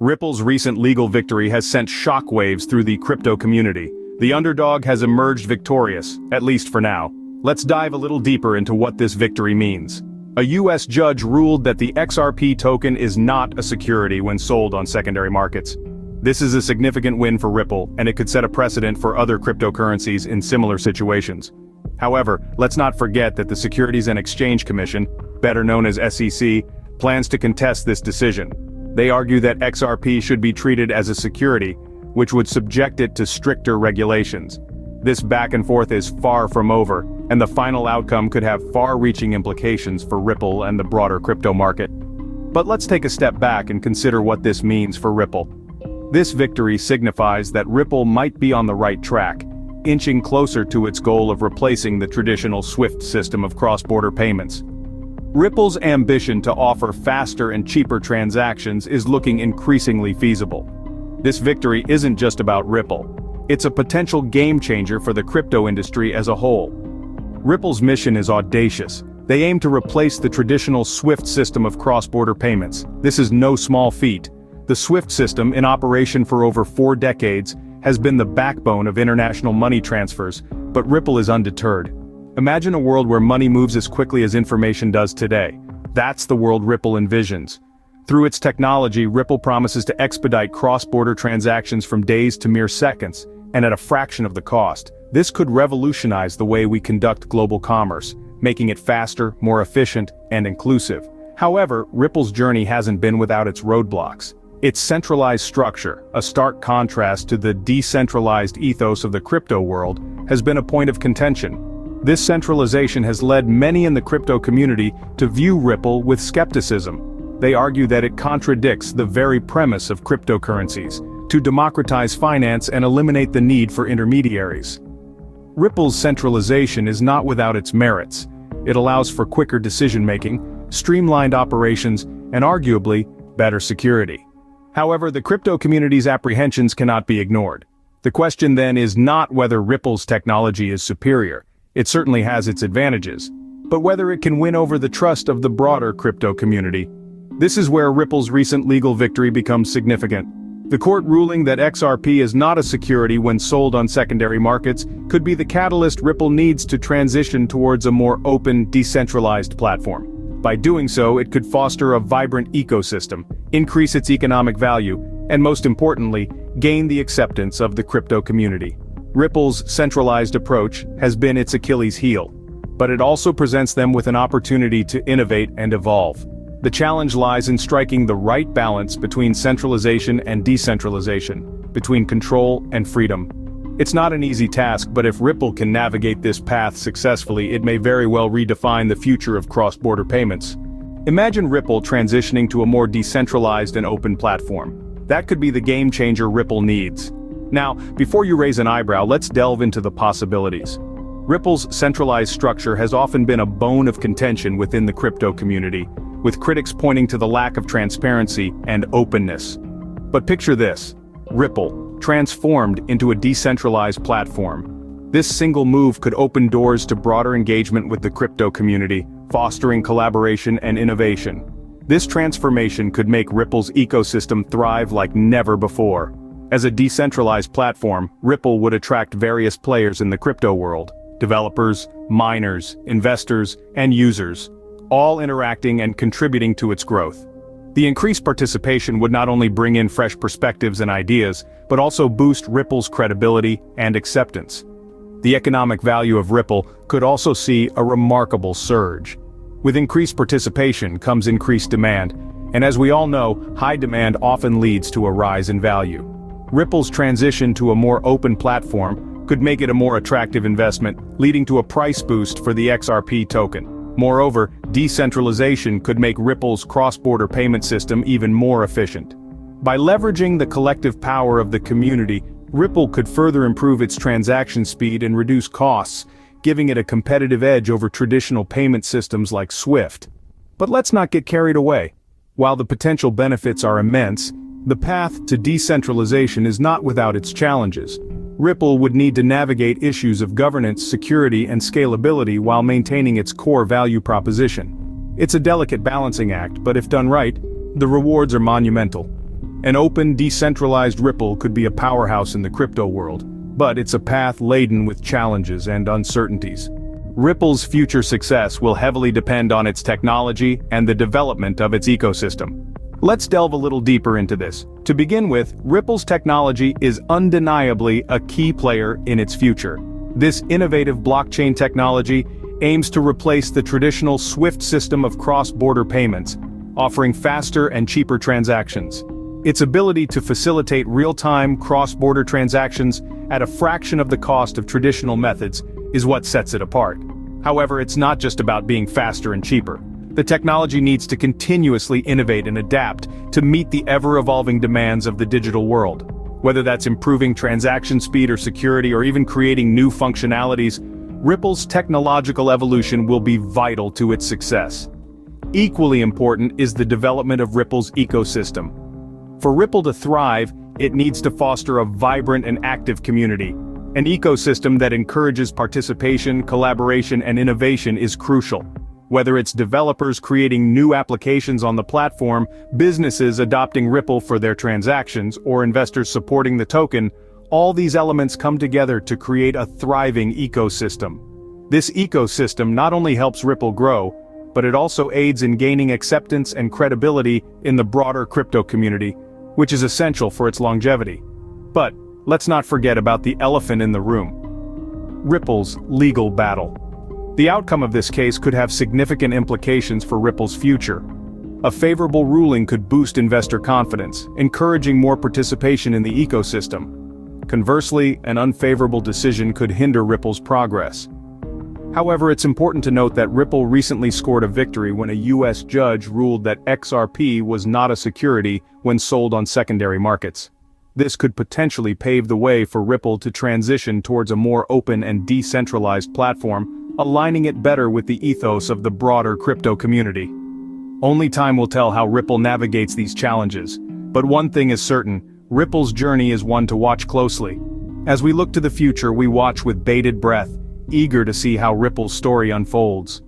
Ripple's recent legal victory has sent shockwaves through the crypto community. The underdog has emerged victorious, at least for now. Let's dive a little deeper into what this victory means. A US judge ruled that the XRP token is not a security when sold on secondary markets. This is a significant win for Ripple, and it could set a precedent for other cryptocurrencies in similar situations. However, let's not forget that the Securities and Exchange Commission, better known as SEC, plans to contest this decision. They argue that XRP should be treated as a security, which would subject it to stricter regulations. This back and forth is far from over, and the final outcome could have far-reaching implications for Ripple and the broader crypto market. But let's take a step back and consider what this means for Ripple. This victory signifies that Ripple might be on the right track, inching closer to its goal of replacing the traditional SWIFT system of cross-border payments. Ripple's ambition to offer faster and cheaper transactions is looking increasingly feasible. This victory isn't just about Ripple. It's a potential game-changer for the crypto industry as a whole. Ripple's mission is audacious. They aim to replace the traditional SWIFT system of cross-border payments. This is no small feat. The SWIFT system, in operation for over 4 decades, has been the backbone of international money transfers, but Ripple is undeterred. Imagine a world where money moves as quickly as information does today. That's the world Ripple envisions. Through its technology, Ripple promises to expedite cross-border transactions from days to mere seconds, and at a fraction of the cost. This could revolutionize the way we conduct global commerce, making it faster, more efficient, and inclusive. However, Ripple's journey hasn't been without its roadblocks. Its centralized structure, a stark contrast to the decentralized ethos of the crypto world, has been a point of contention. This centralization has led many in the crypto community to view Ripple with skepticism. They argue that it contradicts the very premise of cryptocurrencies, to democratize finance and eliminate the need for intermediaries. Ripple's centralization is not without its merits. It allows for quicker decision-making, streamlined operations, and arguably, better security. However, the crypto community's apprehensions cannot be ignored. The question then is not whether Ripple's technology is superior. It certainly has its advantages, but whether it can win over the trust of the broader crypto community. This is where Ripple's recent legal victory becomes significant. The court ruling that XRP is not a security when sold on secondary markets could be the catalyst Ripple needs to transition towards a more open, decentralized platform. By doing so, it could foster a vibrant ecosystem, increase its economic value, and most importantly, gain the acceptance of the crypto community. Ripple's centralized approach has been its Achilles heel, but it also presents them with an opportunity to innovate and evolve. The challenge lies in striking the right balance between centralization and decentralization, between control and freedom. It's not an easy task, but if Ripple can navigate this path successfully, it may very well redefine the future of cross-border payments. Imagine Ripple transitioning to a more decentralized and open platform. That could be the game-changer Ripple needs. Now, before you raise an eyebrow, let's delve into the possibilities. Ripple's centralized structure has often been a bone of contention within the crypto community, with critics pointing to the lack of transparency and openness. But picture this: Ripple, transformed into a decentralized platform. This single move could open doors to broader engagement with the crypto community, fostering collaboration and innovation. This transformation could make Ripple's ecosystem thrive like never before. As a decentralized platform, Ripple would attract various players in the crypto world: developers, miners, investors, and users, all interacting and contributing to its growth. The increased participation would not only bring in fresh perspectives and ideas, but also boost Ripple's credibility and acceptance. The economic value of Ripple could also see a remarkable surge. With increased participation comes increased demand, and as we all know, high demand often leads to a rise in value. Ripple's transition to a more open platform could make it a more attractive investment, leading to a price boost for the XRP token. Moreover, decentralization could make Ripple's cross-border payment system even more efficient. By leveraging the collective power of the community, Ripple could further improve its transaction speed and reduce costs, giving it a competitive edge over traditional payment systems like SWIFT. But let's not get carried away. While the potential benefits are immense, the path to decentralization is not without its challenges. Ripple would need to navigate issues of governance, security, and scalability while maintaining its core value proposition. It's a delicate balancing act, but if done right, the rewards are monumental. An open, decentralized Ripple could be a powerhouse in the crypto world, but it's a path laden with challenges and uncertainties. Ripple's future success will heavily depend on its technology and the development of its ecosystem. Let's delve a little deeper into this. To begin with, Ripple's technology is undeniably a key player in its future. This innovative blockchain technology aims to replace the traditional SWIFT system of cross-border payments, offering faster and cheaper transactions. Its ability to facilitate real-time cross-border transactions at a fraction of the cost of traditional methods is what sets it apart. However, it's not just about being faster and cheaper. The technology needs to continuously innovate and adapt to meet the ever-evolving demands of the digital world. Whether that's improving transaction speed or security or even creating new functionalities, Ripple's technological evolution will be vital to its success. Equally important is the development of Ripple's ecosystem. For Ripple to thrive, it needs to foster a vibrant and active community. An ecosystem that encourages participation, collaboration, and innovation is crucial. Whether it's developers creating new applications on the platform, businesses adopting Ripple for their transactions, or investors supporting the token, all these elements come together to create a thriving ecosystem. This ecosystem not only helps Ripple grow, but it also aids in gaining acceptance and credibility in the broader crypto community, which is essential for its longevity. But let's not forget about the elephant in the room: Ripple's legal battle. The outcome of this case could have significant implications for Ripple's future. A favorable ruling could boost investor confidence, encouraging more participation in the ecosystem. Conversely, an unfavorable decision could hinder Ripple's progress. However, it's important to note that Ripple recently scored a victory when a U.S. judge ruled that XRP was not a security when sold on secondary markets. This could potentially pave the way for Ripple to transition towards a more open and decentralized platform, aligning it better with the ethos of the broader crypto community. Only time will tell how Ripple navigates these challenges, but one thing is certain: Ripple's journey is one to watch closely. As we look to the future, we watch with bated breath, eager to see how Ripple's story unfolds.